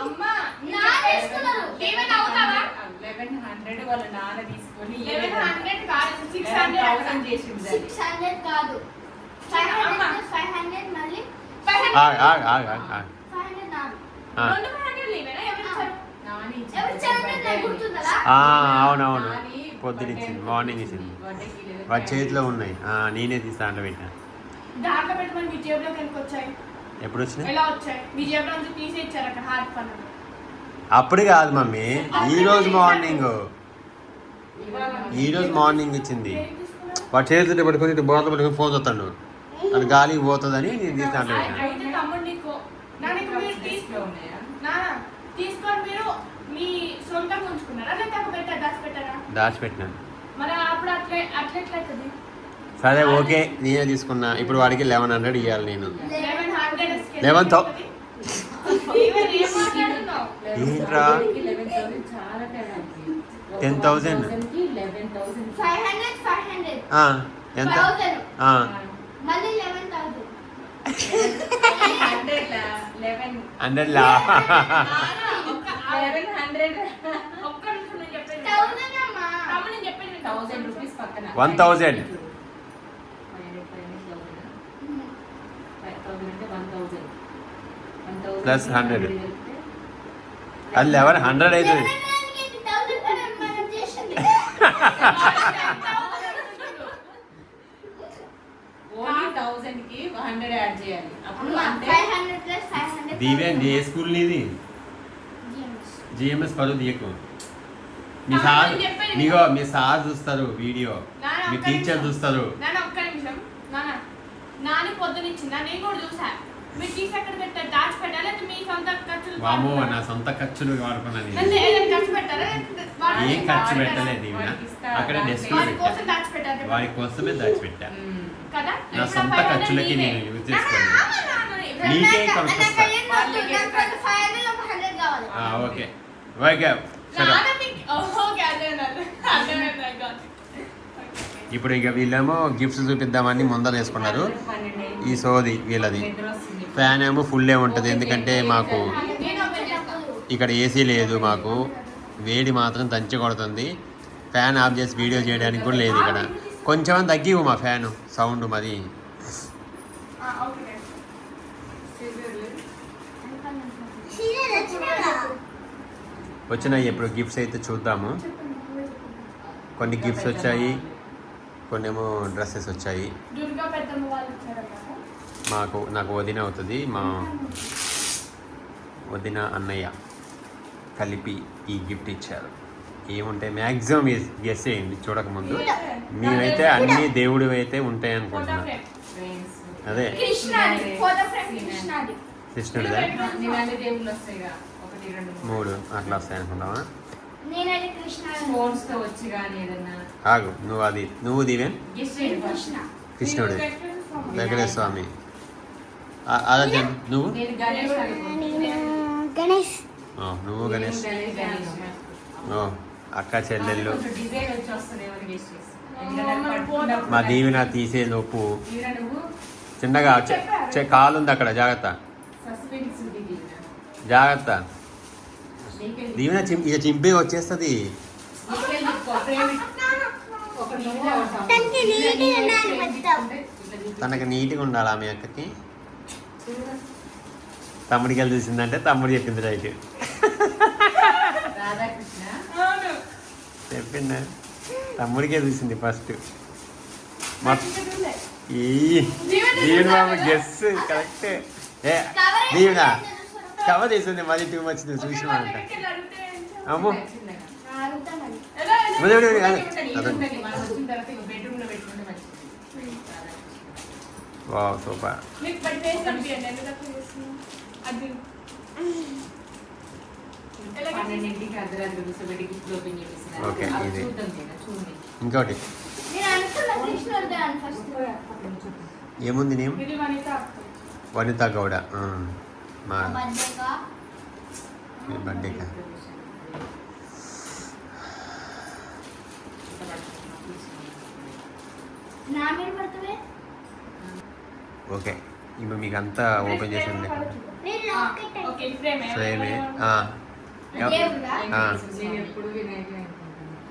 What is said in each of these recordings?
అమ్మా నా తీసుకున్నారు 1100 వాళ్ళ నాన్న తీసుకొని 1100 కాదు 600 చేసింది 600 కాదు 500 మళ్ళీ 500 అవునవును పొద్దున ఇచ్చింది మార్నింగ్ ఇచ్చింది వాడి చేతిలో ఉన్నాయి నేనే తీస్తా అంట పెట్టా దాంట్లో పెట్టుకొని మీ జేబులోకి వెళ్ళిపోచ్చాయి ఎప్పుడు వచ్చినాయి ఎలా వచ్చాయి మీ జేబులో నుంచి తీసి ఇచ్చారు అక్కడ హార్ట్ పన్ను అప్పుడు కాదు మమ్మీ ఈ రోజు మార్నింగ్ ఇచ్చింది వాడు చేతితో పట్టుకొని ఇటు బోర్లు పట్టుకొని ఫోన్ చూస్తాడు అది గాలికి పోతుందని నేను తీస్తా అంట తీసుకొని మీరు మీ సొంతంగా ఉంచుకున్నారా లేకపోతే దాచిపెట్టినాను మరి అప్పుడు అట్లెట్లయితుంది సరే ఓకే నేనే తీసుకున్నా ఇప్పుడు వాడికి 1100 ఇవ్వాలి నేను 11,000 ఏంట్రా 10,000 ఎంత మళ్ళీ 11,000 100 1,000 ప్లస్ 100 అది 100 అవుతుంది దీవే ఏ స్కూల్ నీది జిఎంఎస్ పరువు తీయకు మీ సార్ చూస్తారు వీడియో మీ టీచర్ చూస్తారు నాని పొద్దునిచ్చిందా నేను కూడా చూసా మీరు తీసి ఎక్కడ పెట్టారు దాచి పెట్టారా మీ సొంత ఖర్చులు వామో నా సొంత ఖర్చులు వాడుకున్నాను ఖర్చు పెట్టారా ఏం ఖర్చు పెట్టలేదు అక్కడ డెస్క్ వారి కోసమే దాచిపెట్టా కదా నా సొంత ఖర్చులకి నేను యూజ్ చేసుకోను నీకే కొనుక్కొస్తా ఓకే ఓకే ఇప్పుడు ఇక వీళ్ళేమో గిఫ్ట్స్ చూపిద్దామని ముందర వేసుకున్నారు ఈ సోది వీళ్ళది ఫ్యాన్ ఏమో ఫుల్లే ఉంటుంది ఎందుకంటే మాకు ఇక్కడ ఏసీ లేదు మాకు వేడి మాత్రం దంచి కొడుతుంది ఫ్యాన్ ఆఫ్ చేసి వీడియో చేయడానికి కూడా లేదు ఇక్కడ కొంచెం తగ్గివు మా ఫ్యాను సౌండ్ మరి వచ్చినాయి ఇప్పుడు గిఫ్ట్స్ అయితే చూద్దాము కొన్ని గిఫ్ట్స్ వచ్చాయి కొన్ని ఏమో డ్రెస్సెస్ వచ్చాయి నాకు వదిన అవుతుంది మా వదిన అన్నయ్య కలిపి ఈ గిఫ్ట్ ఇచ్చారు ఏముంటాయి మ్యాక్సిమం గెస్ చేయండి చూడకముందు మీరైతే అన్ని దేవుడు అయితే ఉంటాయి అనుకుంటున్నా అదే కృష్ణుడిదా 3 అట్లా వస్తాయి అనుకుంటావా ఆగు నువ్వు దీవెన్ కృష్ణుడు వెంకటేశ్వర స్వామి అదే నువ్వు గణేష్ అక్క చెల్లెళ్ళు మా దీవెన తీసే లోపు చిన్నగా కాలు ఉంది అక్కడ జాగ్రత్త దీవెన ఇక చింపి వచ్చేస్తుంది తనకి నీట్గా ఉండాలి ఆమె అక్కకి తమ్ముడికి వెళ్ళి చూసిందంటే తమ్ముడు చెప్పింది రైట్ చెప్పిందా తమ్ముడికే చూసింది ఫస్ట్ దీవెన బాబు గెస్ కరెక్ట్ దీవెన కవర్ చేసింది మళ్ళీ టూ మచ్ చూసిన అంట అమ్మో వావ్ సూపర్ ఓకే ఇది ఇంకోటి ఏముంది నేమ్ వనిత గౌడ మా బర్త్డేకా ఓకే ఇప్పుడు మీకు అంతా ఓపెన్ చేసి ఉంది ఓకే ఫ్రేమ్ ఫ్రేమే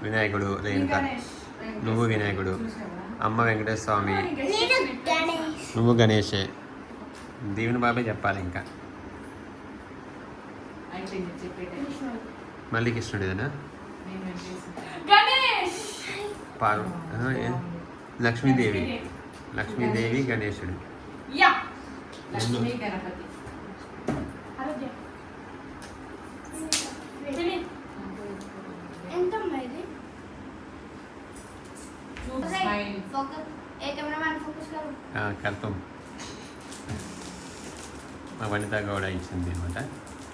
వినాయకుడు రేణుక, నువ్వు వినాయకుడు, అమ్మ వెంకటేశ్వర స్వామి, నువ్వు గణేషే. దీవెన బాబే చెప్పాలి ఇంకా. మళ్ళీ కృష్ణుడిదేనా? గణేష్ లక్ష్మీదేవి, లక్ష్మీదేవి గణేశుడు. యా లక్ష్మీ గణపతి. కల్పం మా వనిత గౌడ ఇచ్చింది అనమాట.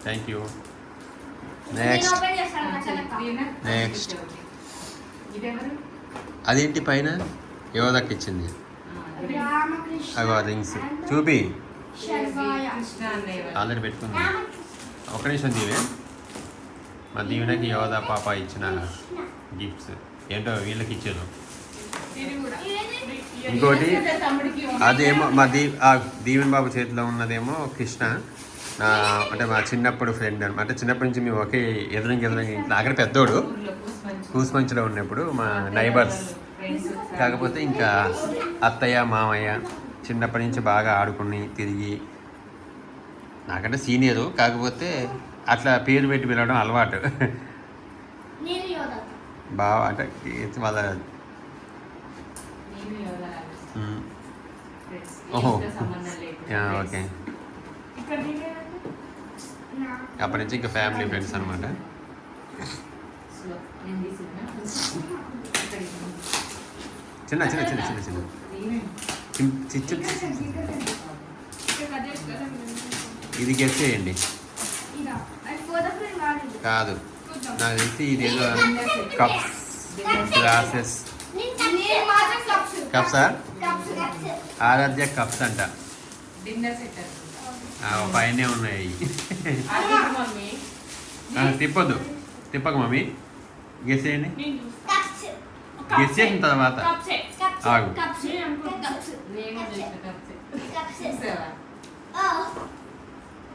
Thank you. నెక్స్ట్ నెక్స్ట్ అదేంటి పైన యోధకి ఇచ్చింది అగో రింగ్స్ చూపి ఆల్రెడీ పెట్టుకుంది. ఒక నిమిషం దీవే. మా దీవెనకి యోధ పాప ఇచ్చిన గిఫ్ట్స్ ఏంటో వీళ్ళకి ఇచ్చారు. ఇంకోటి అదేమో మా దీవెన్ బాబు చేతిలో ఉన్నదేమో కృష్ణ, అంటే మా చిన్నప్పుడు ఫ్రెండ్ అనమాట. చిన్నప్పటి నుంచి మేము ఒకే ఎదురంగి ఇంట్లో అక్కడ పెద్దోడు కూసుమంచిలో ఉన్నప్పుడు మా నైబర్స్. కాకపోతే ఇంకా అత్తయ్య మామయ్య చిన్నప్పటి నుంచి బాగా ఆడుకుని తిరిగి, నాకంటే సీనియరు కాకపోతే అట్లా పేరు పెట్టి పిలవడం అలవాటు. బాగా అంటే వాళ్ళ ఓహో ఓకే. అప్పటి నుంచి ఇంకా ఫ్యామిలీ ఫ్రెండ్స్ అనమాట. చిన్న చిన్న చిన్న చిన్న చిన్న ఇది గెస్ చేయండి. కాదు, నాకు తెలిసి ఇదేదో కప్స్ గ్లాసెస్. కప్సా? ఆరాధ్య కప్స్ అంట. పైనే ఉన్నాయి. తిప్పొద్దు, తిప్పక మమ్మీ. గెస్ చేయండి. గెస్ చేసిన తర్వాత ఆగు.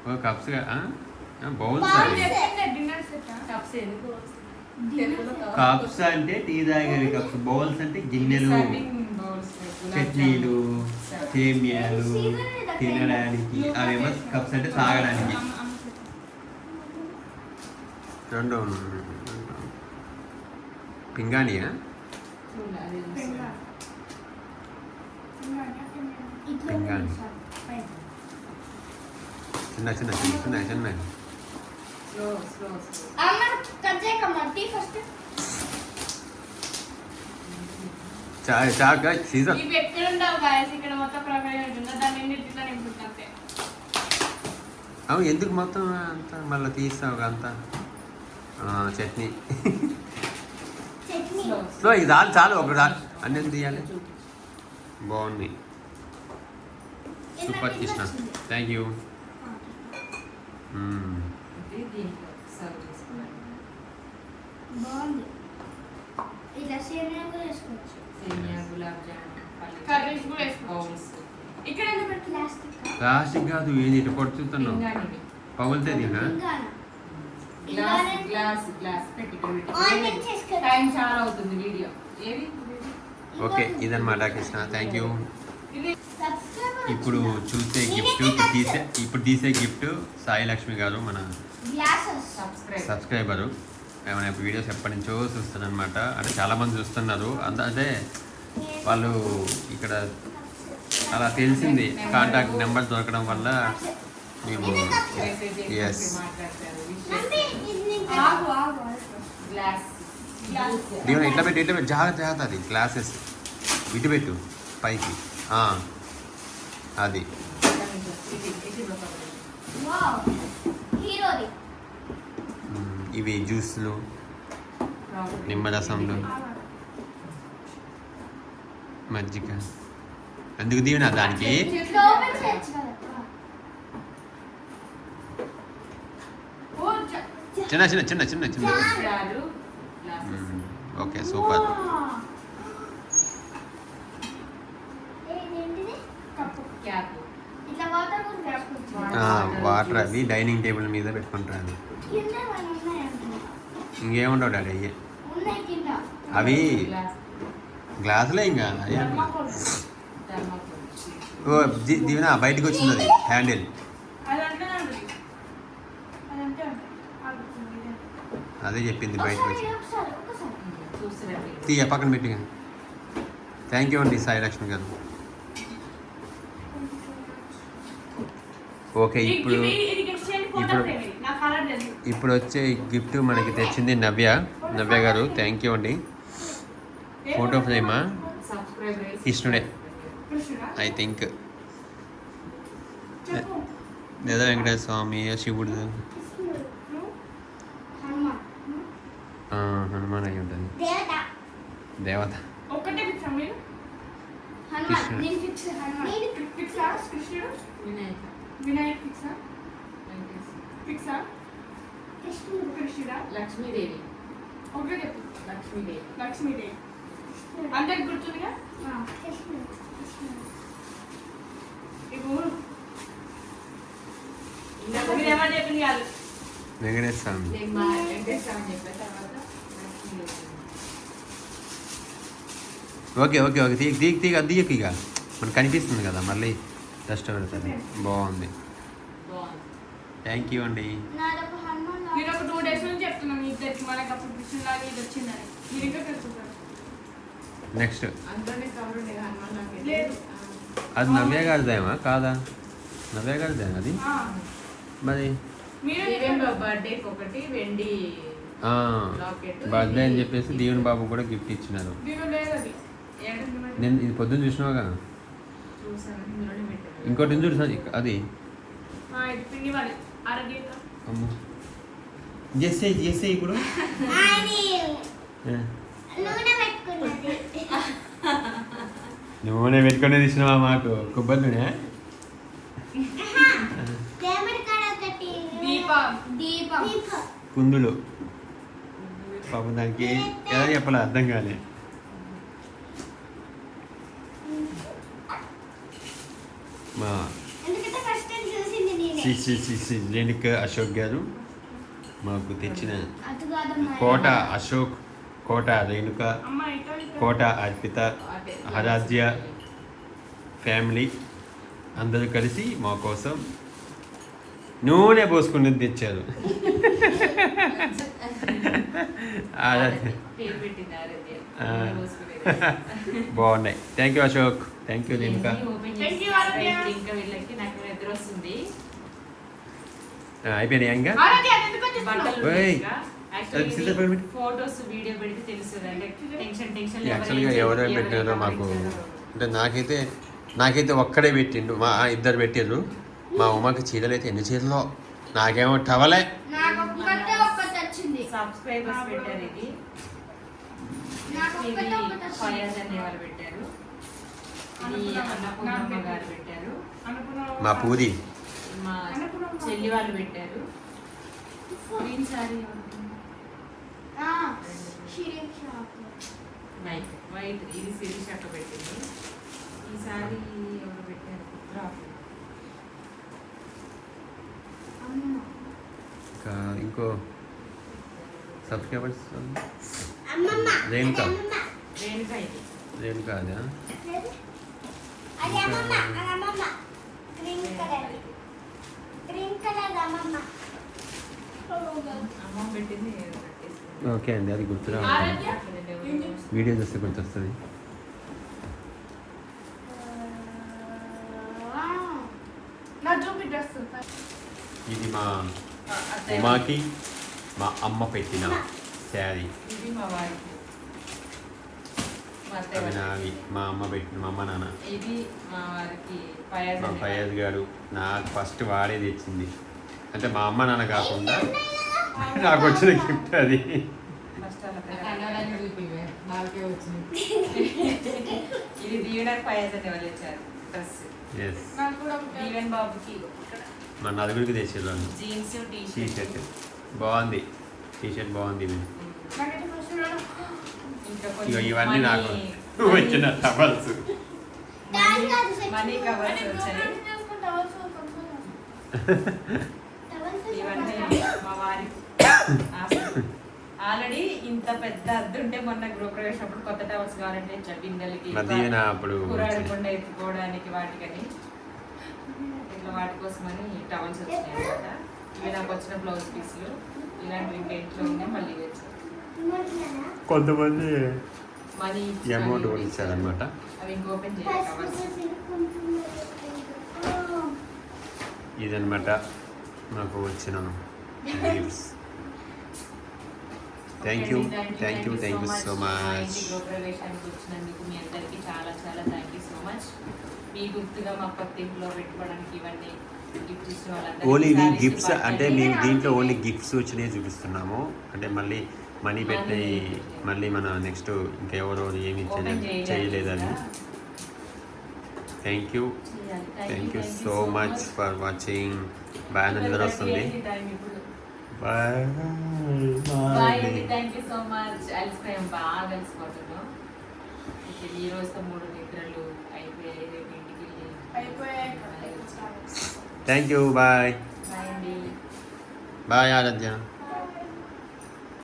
ఓ కప్స్ బౌల్స్. కప్స్ అంటే టీ తాగేవి కప్స్, బౌల్స్ అంటే గిన్నెలు, చట్నీలు, సేమియాలు తినడానికి. అవేమో కప్స్ అంటే తాగడానికి. రెండు పింగాణియా? పింగాణి చిన్న చిన్న చిన్న చిన్న చిన్న చాక సీజన్. అవు ఎందుకు మొత్తం అంత మళ్ళీ తీస్తావు అంతా? చట్నీ. సో ఇది చాలు చాలు, ఒకటి అన్నీ తీయాలి. బాగుంది, super Krishna. Thank you. Plastic కాదు, ఏది ఇటు కొట్టుతున్నావు పగులుతే దీనా? ఓకే, ఇదన్నమాట కృష్ణ. Thank you. ఇప్పుడు చూసే గిఫ్ట్ ఇప్పుడు తీసే గిఫ్ట్ సాయి లక్ష్మి గారు, మన సబ్స్క్రైబరు. ఏమైనా వీడియోస్ ఎప్పటి నుంచో చూస్తున్నారు అనమాట. అంటే చాలామంది చూస్తున్నారు. అంటే వాళ్ళు ఇక్కడ అలా తెలిసింది, కాంటాక్ట్ నెంబర్ దొరకడం వల్ల మేము. ఎస్, ఇట్లా పెట్టి జాగ్రత్త జాగ్రత్త. అది గ్లాసెస్ ఇటు పెట్టు పైకి. అది ఇవి జ్యూస్లు, నిమ్మరసంలు, మజ్జిగ. అందుకు దీవెనా దానికి చిన్న చిన్న చిన్న చిన్న చిన్న. Okay, super. ఇట్లా వాటర్ కూడా రాసుకుంటారు. వాటర్ అవి డైనింగ్ టేబుల్ మీద పెట్టుకుంటారు. కింద ఏమైనా ఉన్నాయంటున్నా. ఇంకేముండవు డాడీ అయ్యే ఉన్నాయి కింద. అవి గ్లాస్ గ్లాసులే ఇంకా అయ్యా. థర్మాకోల్. థర్మాకోల్. ఓ దీవెన బయటకు వచ్చింది అది హ్యాండిల్. అదంటే అదంటే అదే చెప్పింది బయటకు వచ్చి ఒకసారి ఒకసారి చూసిరండి. తీయ పక్కన పెట్టి. థ్యాంక్ యూ అండి సాయి లక్ష్మి గారు. ఓకే ఇప్పుడు ఇప్పుడు వచ్చే గిఫ్ట్ మనకి తెచ్చింది నవ్య గారు. థ్యాంక్ యూ అండి. ఫోటో ఫ్రేమా సబ్స్క్రైబ్ చేసి కృష్ణుడే ఐ థింక్, లేదా వెంకటేశ్వర స్వామి శివుడు హనుమాన్ అయి ఉంటుంది. దేవత ఒక్కటే ఫిక్స్ మీరు హనుమాన్. కృష్ణుడు. నేను ఫిక్స్ హనుమాన్. నేను ఫిక్సా కృష్ణుడు. వినాయక వినాయక్ ఫిక్సా వెంకటేశ్వర. ఫిక్సా కృష్ణుడా. లక్ష్మీదేవి. ఒకటే చెప్పు. లక్ష్మీదేవి. లక్ష్మీదేవి అందరికి గుర్తుందిగా. ఇప్పుడు మీరు ఎవరు చెప్పింది కాదు. వెంకటేశ్వర స్వామి. నేను మా వెంకటేశ్వర చెప్పిన తర్వాత లక్ష్మీదేవి. ఓకే ఓకే ఓకే తీగ అది తీయకు ఇక మనకు కనిపిస్తుంది కదా మళ్ళీ డస్ట్ పెడుతుంది. బాగుంది. బాగుంది. థ్యాంక్ యూ అండి. నాదొక హనుమాన్. నేను ఒక 2 days నుంచి చెప్తున్నాను మీ ఇద్దరికి మనకి అప్పుడు కృష్ణులాగా ఇది వచ్చిందని. మీరు ఇంకా తెలుసుకుంటారు. నెక్స్ట్ అందులోనే కవర్ ఉండేది హనుమాన్ నాకు లేదు. అది నవ్య గారిదేమా కాదా? నవ్య గారిదే అది మరి. మీరు బర్త్డేకి ఒకటి వెండి బర్త్డే అని చెప్పేసి దీవెన్ బాబు కూడా గిఫ్ట్ ఇచ్చినారు. దీనిలో లేదు అది. నేను ఇది పొద్దున్న చూసినావుగా. చూసాను ఇందులోనే పెట్టాను. ఇంకోటి చూడు అది ఇది పిండి వాళ్ళు ఆరోగ్యంగా. అమ్మో చేస్తే ఇప్పుడు నూనె పెట్టుకునే తీసినావా మాకు కొబ్బరి నూనె. దీపం కుందులు పాపం దానికి ఎలా చెప్పాలో అర్థం కాలే. మా రేణుక అశోక్ గారు మాకు తెచ్చిన కోట రేణుక, కోట అర్పిత, ఆరాధ్య ఫ్యామిలీ అందరూ కలిసి మా కోసం నూనె పోసుకునేది తెచ్చారు. పేరు పెట్టింది ఆరాధ్య. బాగున్నాయి. Thank you Ashok. Thank you Renuka. ఇంకా వీళ్ళకి నాకు నిద్ర వస్తుంది. అయిపోయినాయి ఇంకా ఫోటోస్ వీడియో పెడితే తెలుస్తుంది. అంటే టెన్షన్ యాక్చువల్గా ఎవరెవరు పెట్టినారో మాకు అంటే నాకైతే ఒక్కడే పెట్టిండు. మా ఇద్దరు పెట్టిండ్రు. మా ఉమ్మకి చీరలు అయితే ఎన్ని చీరలో, నాకేమో టవలే. సబ్స్క్రైబర్స్ పెట్టారు. ఇది ఫయాజ్ అనే వాళ్ళు పెట్టారు. ఇది అన్నపూర్ణమ్మ గారు పెట్టారు. మా పూది మా చెల్లి వాళ్ళు పెట్టారు. గ్రీన్ సారీ వైట్ ఇది శిరీష్ అక్క పెట్టింది. ఈ సారీ ఎవరు పెట్టారు? ఇంకా ఇంకో సబ్స్క్రైబర్స్ రేణుక ఇది రేణుక అదా అమ్మ పెట్టింది. ఓకే అండి అది గుర్తురా. వీడియో చూస్తే గుర్తొస్తుంది. ఇది మా ఉమాకి మా అమ్మ పెట్టిన శారీ. ఇది మా వారికి. అవి నావి మా అమ్మ పెట్టిన మా అమ్మ నాన్న. ఇది మా వారికి మా ఫయాజ్ గారు నాకు ఫస్ట్ వాడే తెచ్చింది. అంటే మా అమ్మ నాన్న కాకుండా నాకు వచ్చిన గిఫ్ట్ అది. ఇది దీవెనకు ఫయాజ్ అనే వాళ్ళు ఇచ్చారు డ్రెస్. దీవెన్ బాబుకి మా నలుగురికి తెచ్చారు వాళ్ళు. జీన్స్ టీ షర్ట్ బాగుంది. టీ షర్ట్ బాగుంది. ఇక ఇవన్నీ నాకు వచ్చిన టవల్స్. మనీ కవర్స్ వచ్చాయి. ఇవన్నీ మా వారి ఆల్రెడీ ఇంత పెద్ద అద్దు ఉంటే మొన్న గృహప్రవేశం అప్పుడు కొత్త టవల్స్ కావాలంటే ఇచ్చా బిందెలకి కూరాడకుండా ఎత్తుకోవడానికి వాటికని ఇట్లా వాటి కోసమని టవల్స్ వచ్చినాయి అనమాట. ఇవి నాకు వచ్చిన బ్లౌజ్ పీస్లు ఇలాంటివి ఇంకా ఇంట్లో ఉన్నాయి మళ్ళీ తెచ్చాను. కొంతమంది మనీ అమౌంట్ కూడా ఇచ్చారనమాట. అవి ఇంక ఓపెన్ చేయాలి కవర్స్. ఇదనమాట నాకు వచ్చిన gifts. Thank you so much. గృహప్రవేశానికి వచ్చినందుకు మీ అందరికీ చాలా చాలా థ్యాంక్ యూ సో మచ్. మీ గుర్తుగా మా కొత్త ఇంట్లో పెట్టుకోవడానికి ఇవన్నీ గిఫ్ట్స్ ఇచ్చిన వాళ్ళందరికీ ఓన్లీ ఇవి గిఫ్ట్స్ అంటే మేము దీంట్లో ఓన్లీ గిఫ్ట్స్ వచ్చినాయి చూపిస్తున్నాము. అంటే మళ్ళీ మనీ పెట్టి మళ్ళీ మన నెక్స్ట్ ఇంకెవరో ఏమి చేయలేదని. Thank you so much for watching. Bye అందరూ వస్తుంది. Bye thank you so much. అలసిపోయాం, బాగా అలసిపోతున్నాం. ఈ రోజుతో 3 నిద్రలు అయిపోయాయి. రేపు ఇంటికి థ్యాంక్ యూ. బాయ్ బాయ్ అండి. బాయ్ ఆరాధ్య.